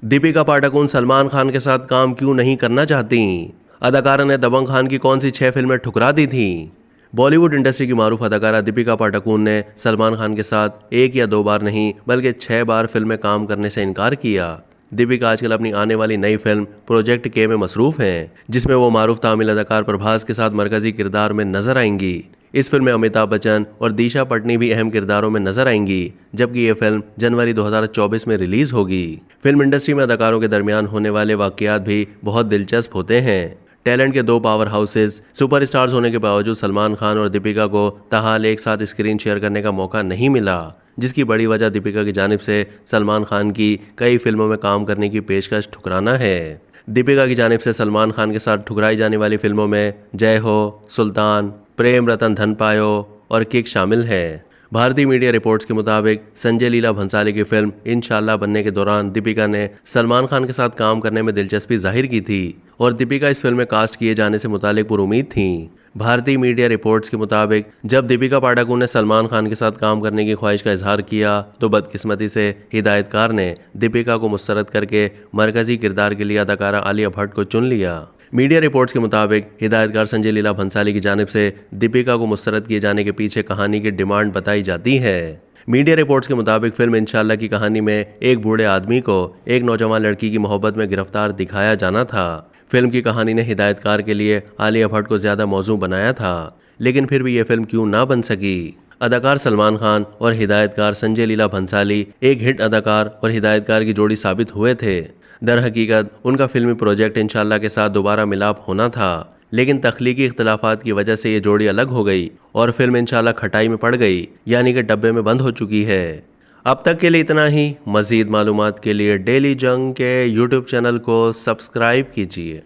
दीपिका पादुकोण सलमान खान के साथ काम क्यों नहीं करना चाहती? अदाकारा ने दबंग खान की कौन सी 6 फिल्में ठुकरा दी थी? बॉलीवुड इंडस्ट्री की मारूफ अदाकारा दीपिका पादुकोण ने सलमान खान के साथ 1 या 2 बार नहीं बल्कि 6 बार फिल्म में काम करने से इनकार किया। दीपिका आजकल अपनी आने वाली नई फिल्म प्रोजेक्ट के में मसरूफ हैं, जिसमें वो मारूफ तमिल अदाकार प्रभास के साथ मरकजी किरदार में नजर आएंगी। इस फिल्म में अमिताभ बच्चन और दिशा पटनी भी अहम किरदारों में नजर आएंगी, जबकि ये फिल्म जनवरी 2024 में रिलीज होगी। फिल्म इंडस्ट्री में अदाकारों के दरमियान होने वाले वाकयात भी बहुत दिलचस्प होते हैं। टैलेंट के 2 पावर हाउसेस सुपरस्टार्स होने के बावजूद सलमान खान और दीपिका को ताहाल एक साथ स्क्रीन शेयर करने का मौका नहीं मिला, जिसकी बड़ी वजह दीपिका की जानिब से सलमान खान की कई फिल्मों में काम करने की पेशकश ठुकराना है। दीपिका की जानिब से सलमान खान के साथ ठुकराई जाने वाली फिल्मों में जय हो, सुल्तान, प्रेम रतन धन पायो और किक शामिल है। भारतीय मीडिया रिपोर्ट्स के मुताबिक संजय लीला भंसाली की फिल्म इंशाल्लाह बनने के दौरान दीपिका ने सलमान खान के साथ काम करने में दिलचस्पी जाहिर की थी और दीपिका इस फिल्म में कास्ट किए जाने से मुतालिक पुरुमीद थी। भारतीय मीडिया रिपोर्ट्स के मुताबिक जब दीपिका पादुकोण ने सलमान खान के साथ काम करने की ख्वाहिश का इजहार किया तो बदकिस्मती से हिदायतकार ने दीपिका को मुस्तरद करके मरकजी किरदार के लिए अदाकारा आलिया भट्ट को चुन लिया। मीडिया रिपोर्ट्स के मुताबिक हिदायतकार संजय लीला भंसाली की जानिब से दीपिका को मुस्तरद किए जाने के पीछे कहानी की डिमांड बताई जाती है। मीडिया रिपोर्ट्स के मुताबिक फिल्म इंशाल्लाह की कहानी में एक बूढ़े आदमी को एक नौजवान लड़की की मोहब्बत में गिरफ्तार दिखाया जाना था। फिल्म की कहानी ने हिदायतकार के लिए आलिया भट्ट को ज्यादा मौजू बनाया था, लेकिन फिर भी यह फिल्म क्यों ना बन सकी। अदाकार सलमान खान और हिदायतकार संजय लीला भंसाली एक हिट अदाकार और हिदायतकार की जोड़ी साबित हुए थे। दर हकीकत उनका फिल्मी प्रोजेक्ट इंशाल्लाह के साथ दोबारा मिलाप होना था, लेकिन तख्लीकी इख्तलाफात की वजह से ये जोड़ी अलग हो गई और फिल्म इंशाल्लाह खटाई में पड़ गई, यानी कि डब्बे में बंद हो चुकी है। अब तक के लिए इतना ही। मज़ीद मालूमात के लिए डेली जंग के यूट्यूब चैनल को सब्सक्राइब कीजिए।